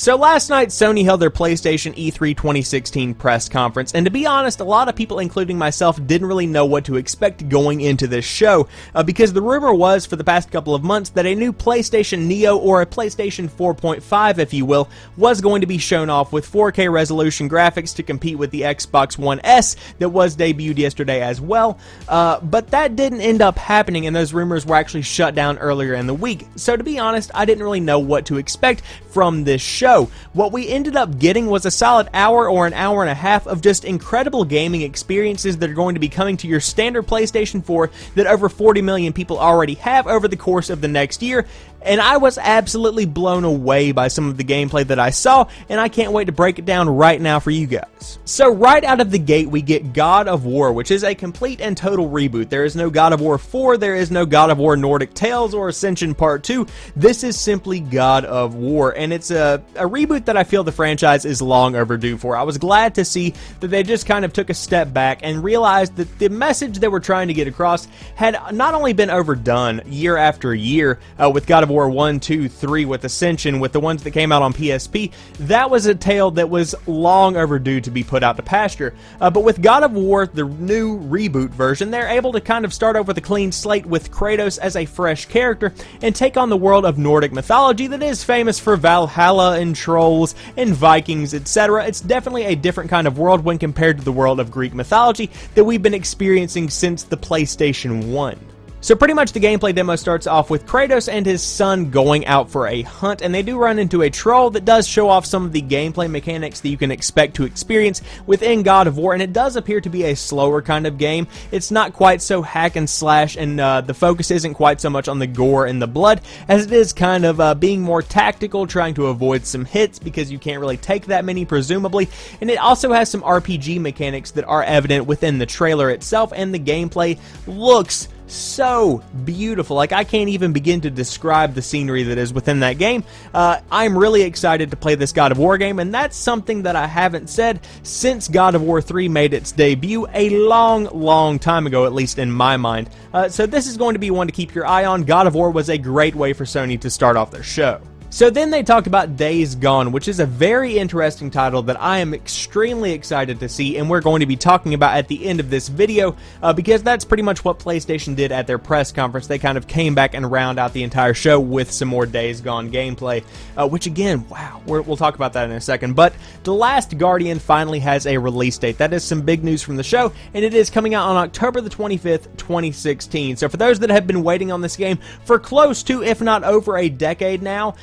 So last night, Sony held their PlayStation E3 2016 press conference, and to be honest, a lot of people, including myself, didn't really know what to expect going into this show, because the rumor was, for the past couple of months, that a new PlayStation Neo, or a PlayStation 4.5, if you will, was going to be shown off with 4K resolution graphics to compete with the Xbox One S that was debuted yesterday as well, but that didn't end up happening, and those rumors were actually shut down earlier in the week. So to be honest, I didn't really know what to expect from this show. What we ended up getting was a solid hour or an hour and a half of just incredible gaming experiences that are going to be coming to your standard PlayStation 4 that over 40 million people already have over the course of the next year. And I was absolutely blown away by some of the gameplay that I saw, and I can't wait to break it down right now for you guys. So right out of the gate, we get God of War, which is a complete and total reboot. There is no God of War 4, there is no God of War Nordic Tales or Ascension Part 2. This is simply God of War, and it's a reboot that I feel the franchise is long overdue for. I was glad to see that they just kind of took a step back and realized that the message they were trying to get across had not only been overdone year after year with God of War 1, 2, 3, with Ascension, with the ones that came out on PSP, that was a tale that was long overdue to be put out to pasture. But with God of War, the new reboot version, they're able to kind of start over with a clean slate with Kratos as a fresh character and take on the world of Nordic mythology that is famous for Valhalla and trolls and Vikings, etc. It's definitely a different kind of world when compared to the world of Greek mythology that we've been experiencing since the PlayStation 1. So pretty much the gameplay demo starts off with Kratos and his son going out for a hunt, and they do run into a troll that does show off some of the gameplay mechanics that you can expect to experience within God of War, and it does appear to be a slower kind of game. It's not quite so hack and slash, and the focus isn't quite so much on the gore and the blood, as it is kind of being more tactical, trying to avoid some hits because you can't really take that many, presumably, and it also has some RPG mechanics that are evident within the trailer itself, and the gameplay looks so beautiful. Like, I can't even begin to describe the scenery that is within that game. I'm really excited to play this God of War game, and that's something that I haven't said since God of War 3 made its debut a long time ago, at least in my mind. So this is going to be one to keep your eye on. God of War was a great way for Sony to start off their show. So then they talked about Days Gone, which is a very interesting title that I am extremely excited to see, and we're going to be talking about at the end of this video, because that's pretty much what PlayStation did at their press conference. They kind of came back and round out the entire show with some more Days Gone gameplay, which again, wow, we'll talk about that in a second. But The Last Guardian finally has a release date. That is some big news from the show, and it is coming out on October the 25th, 2016. So for those that have been waiting on this game for close to, if not over a decade now,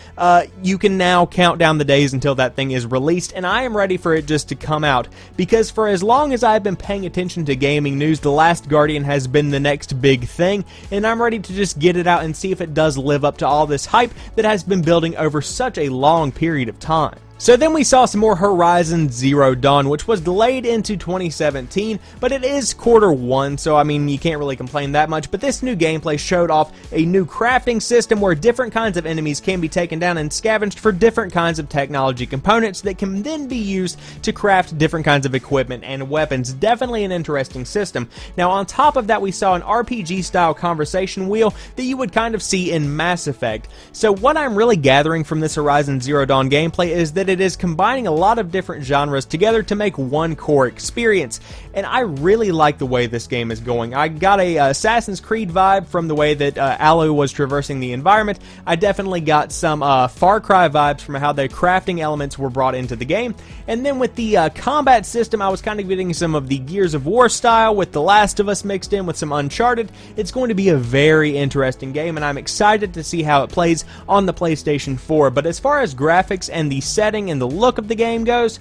you can now count down the days until that thing is released, and I am ready for it just to come out, because for as long as I've been paying attention to gaming news, The Last Guardian has been the next big thing, and I'm ready to just get it out and see if it does live up to all this hype that has been building over such a long period of time. So then we saw some more Horizon Zero Dawn, which was delayed into 2017, but it is Q1, so I mean, you can't really complain that much. But this new gameplay showed off a new crafting system where different kinds of enemies can be taken down and scavenged for different kinds of technology components that can then be used to craft different kinds of equipment and weapons. Definitely an interesting system. Now, on top of that, we saw an RPG-style conversation wheel that you would kind of see in Mass Effect. So what I'm really gathering from this Horizon Zero Dawn gameplay is that it is combining a lot of different genres together to make one core experience, and I really like the way this game is going. I got a Assassin's Creed vibe from the way that Aloy was traversing the environment. I definitely got some Far Cry vibes from how the crafting elements were brought into the game, and then with the combat system, I was kind of getting some of the Gears of War style with The Last of Us mixed in with some Uncharted. It's going to be a very interesting game, and I'm excited to see how it plays on the PlayStation 4, but as far as graphics and the setting and the look of the game goes,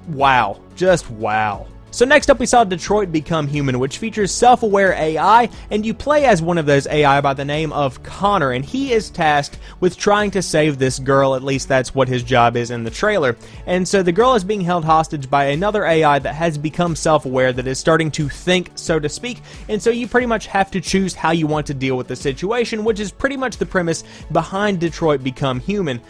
wow, just wow. So next up we saw Detroit Become Human, which features self-aware AI, and you play as one of those AI by the name of Connor, and he is tasked with trying to save this girl. At least that's what his job is in the trailer. And so the girl is being held hostage by another AI that has become self-aware, that is starting to think, so to speak, and so you pretty much have to choose how you want to deal with the situation, which is pretty much the premise behind Detroit Become Human.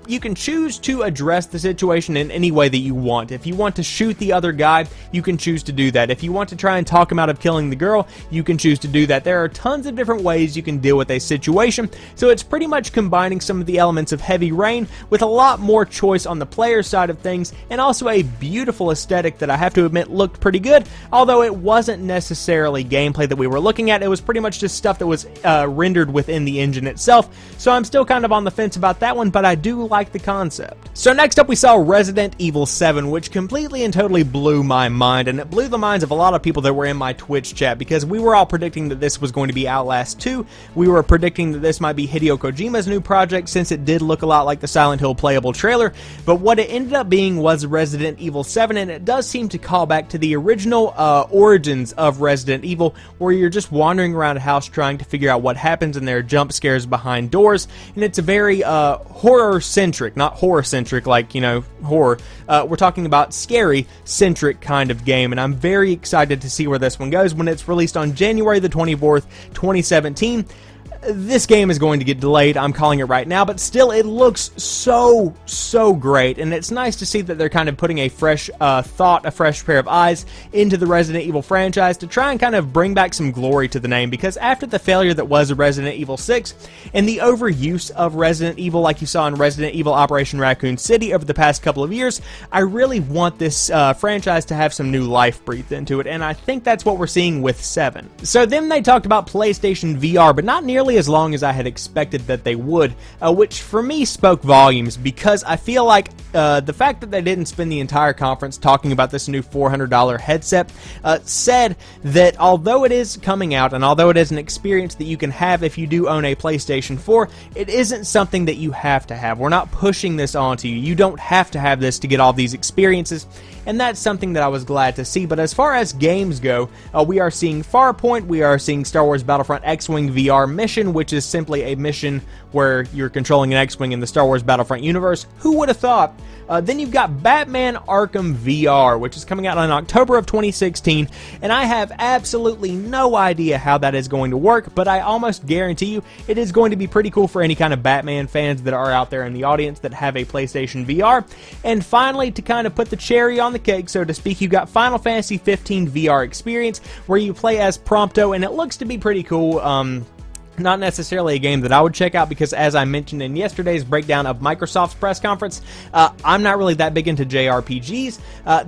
You can choose to address the situation in any way that you want. If you want to shoot the other guy, you you can choose to do that. If you want to try and talk him out of killing the girl, you can choose to do that. There are tons of different ways you can deal with a situation, so it's pretty much combining some of the elements of Heavy Rain with a lot more choice on the player side of things, and also a beautiful aesthetic that I have to admit looked pretty good, although it wasn't necessarily gameplay that we were looking at. It was pretty much just stuff that was rendered within the engine itself, so I'm still kind of on the fence about that one, but I do like the concept. So next up we saw Resident Evil 7, which completely and totally blew my mind, and it blew the minds of a lot of people that were in my Twitch chat, because we were all predicting that this was going to be Outlast 2. We were predicting that this might be Hideo Kojima's new project, since it did look a lot like the Silent Hill playable trailer, but what it ended up being was Resident Evil 7, and it does seem to call back to the original origins of Resident Evil, where you're just wandering around a house trying to figure out what happens, and there are jump scares behind doors, and it's a very horror-centric, not horror-centric like, you know, horror. We're talking about scary-centric kind of game, and I'm very excited to see where this one goes when it's released on January the 24th, 2017. This game is going to get delayed, I'm calling it right now, but still it looks so great, and it's nice to see that they're kind of putting a fresh thought, a fresh pair of eyes into the Resident Evil franchise to try and kind of bring back some glory to the name, because after the failure that was Resident Evil 6 and the overuse of Resident Evil like you saw in Resident Evil Operation Raccoon City over the past couple of years, I really want this franchise to have some new life breathed into it, and I think that's what we're seeing with 7. So then they talked about PlayStation VR, but not nearly as long as I had expected that they would, which for me spoke volumes, because I feel like the fact that they didn't spend the entire conference talking about this new $400 headset said that although it is coming out, and although it is an experience that you can have if you do own a PlayStation 4, it isn't something that you have to have. We're not pushing this onto you. You don't have to have this to get all these experiences, and that's something that I was glad to see. But as far as games go, we are seeing Farpoint, we are seeing Star Wars Battlefront X-Wing VR Mission, which is simply a mission where you're controlling an X-Wing in the Star Wars Battlefront universe. Who would have thought? Then you've got Batman Arkham VR, which is coming out in October of 2016, and I have absolutely no idea how that is going to work, but I almost guarantee you it is going to be pretty cool for any kind of Batman fans that are out there in the audience that have a PlayStation VR. And finally, to kind of put the cherry on the cake, so to speak, you've got Final Fantasy 15 VR Experience, where you play as Prompto, and it looks to be pretty cool. Not necessarily a game that I would check out, because as I mentioned in yesterday's breakdown of Microsoft's press conference, I'm not really that big into JRPGs.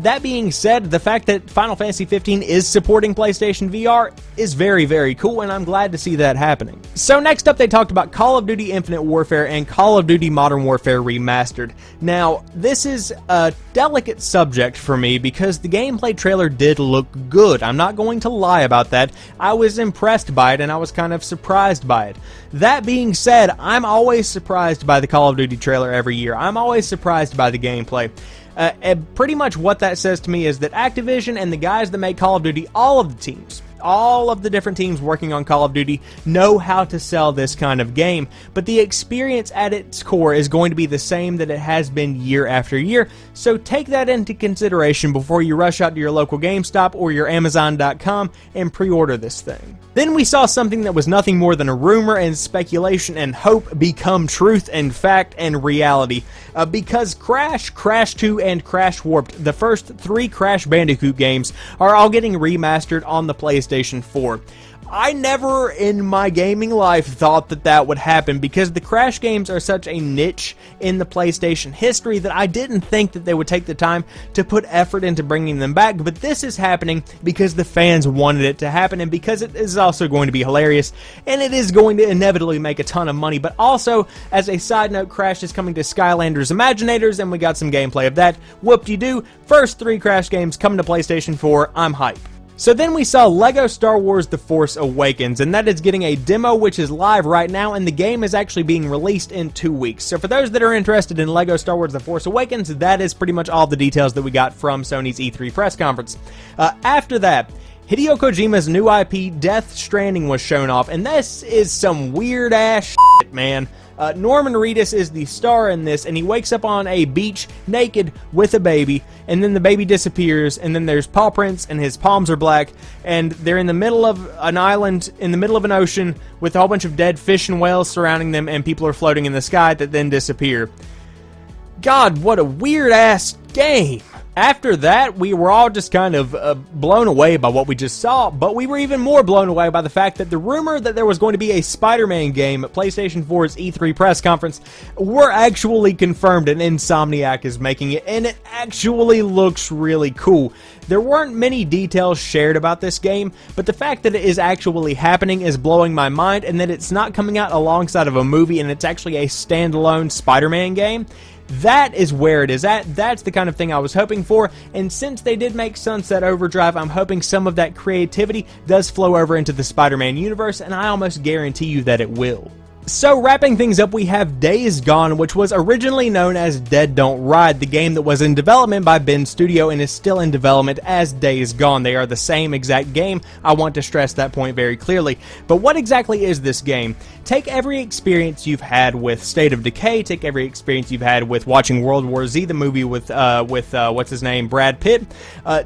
That being said, the fact that Final Fantasy 15 is supporting PlayStation VR is very cool, and I'm glad to see that happening. So next up, they talked about Call of Duty Infinite Warfare and Call of Duty Modern Warfare Remastered. Now, this is a delicate subject for me, because the gameplay trailer did look good. I'm not going to lie about that. I was impressed by it, and I was kind of surprised by it. That being said, I'm always surprised by the Call of Duty trailer every year. I'm always surprised by the gameplay. And pretty much what that says to me is that Activision and the guys that make Call of Duty, all of the teams, all of the different teams working on Call of Duty know how to sell this kind of game, but the experience at its core is going to be the same that it has been year after year, so take that into consideration before you rush out to your local GameStop or your Amazon.com and pre-order this thing. Then we saw something that was nothing more than a rumor and speculation and hope become truth and fact and reality, because Crash, Crash 2, and Crash Warped, the first 3 Crash Bandicoot games, are all getting remastered on the PlayStation 4. I never in my gaming life thought that that would happen, because the Crash games are such a niche in the PlayStation history that I didn't think that they would take the time to put effort into bringing them back, but this is happening because the fans wanted it to happen, and because it is also going to be hilarious, and it is going to inevitably make a ton of money. But also, as a side note, Crash is coming to Skylanders Imaginators, and we got some gameplay of that. Whoop-de-doo, first 3 Crash games coming to PlayStation 4, I'm hype. So then we saw LEGO Star Wars The Force Awakens, and that is getting a demo which is live right now, and the game is actually being released in 2 weeks. So for those that are interested in LEGO Star Wars The Force Awakens, that is pretty much all the details that we got from Sony's E3 press conference. After that, Hideo Kojima's new IP, Death Stranding, was shown off, and this is some weird-ass shit, man. Norman Reedus is the star in this, and he wakes up on a beach naked with a baby, and then the baby disappears, and then there's paw prints, and his palms are black, and they're in the middle of an island, in the middle of an ocean, with a whole bunch of dead fish and whales surrounding them, and people are floating in the sky that then disappear. God, what a weird-ass game! After that, we were all just kind of blown away by what we just saw, but we were even more blown away by the fact that the rumor that there was going to be a Spider-Man game at PlayStation 4's E3 press conference were actually confirmed, and Insomniac is making it, and it actually looks really cool. There weren't many details shared about this game, but the fact that it is actually happening is blowing my mind, and that it's not coming out alongside of a movie and it's actually a standalone Spider-Man game. That is where it is at. That's the kind of thing I was hoping for, and since they did make Sunset Overdrive, I'm hoping some of that creativity does flow over into the Spider-Man universe, and I almost guarantee you that it will. So, wrapping things up, we have Days Gone, which was originally known as Dead Don't Ride, the game that was in development by Ben Studio and is still in development as Days Gone. They are the same exact game. I want to stress that point very clearly. But what exactly is this game? Take every experience you've had with State of Decay, take every experience you've had with watching World War Z, the movie with what's his name, Brad Pitt.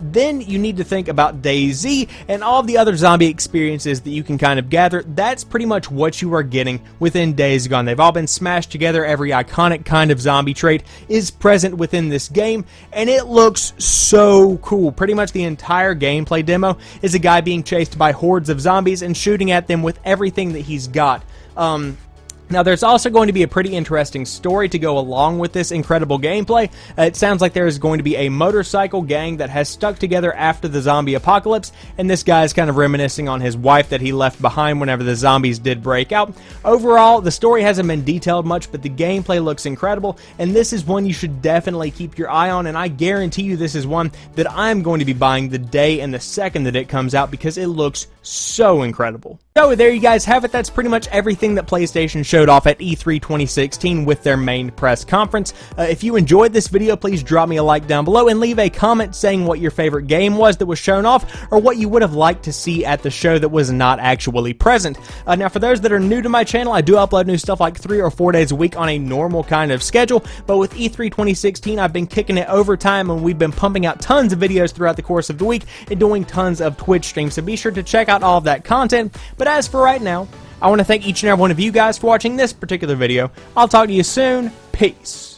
Then you need to think about DayZ and all of the other zombie experiences that you can kind of gather. That's pretty much what you are getting within Days Gone. They've all been smashed together. Every iconic kind of zombie trait is present within this game, and it looks so cool. Pretty much the entire gameplay demo is a guy being chased by hordes of zombies and shooting at them with everything that he's got. Now, there's also going to be a pretty interesting story to go along with this incredible gameplay. It sounds like there is going to be a motorcycle gang that has stuck together after the zombie apocalypse, and this guy is kind of reminiscing on his wife that he left behind whenever the zombies did break out. Overall, the story hasn't been detailed much, but the gameplay looks incredible, and this is one you should definitely keep your eye on, and I guarantee you this is one that I'm going to be buying the day and the second that it comes out because it looks so incredible. So there you guys have it. That's pretty much everything that PlayStation showed off at E3 2016 with their main press conference. If you enjoyed this video, please drop me a like down below and leave a comment saying what your favorite game was that was shown off, or what you would have liked to see at the show that was not actually present. Now, for those that are new to my channel, I do upload new stuff like 3 or 4 days a week on a normal kind of schedule, but with E3 2016, I've been kicking it overtime, and we've been pumping out tons of videos throughout the course of the week and doing tons of Twitch streams, so be sure to check out all of that content. But as for right now, I want to thank each and every one of you guys for watching this particular video. I'll talk to you soon. Peace.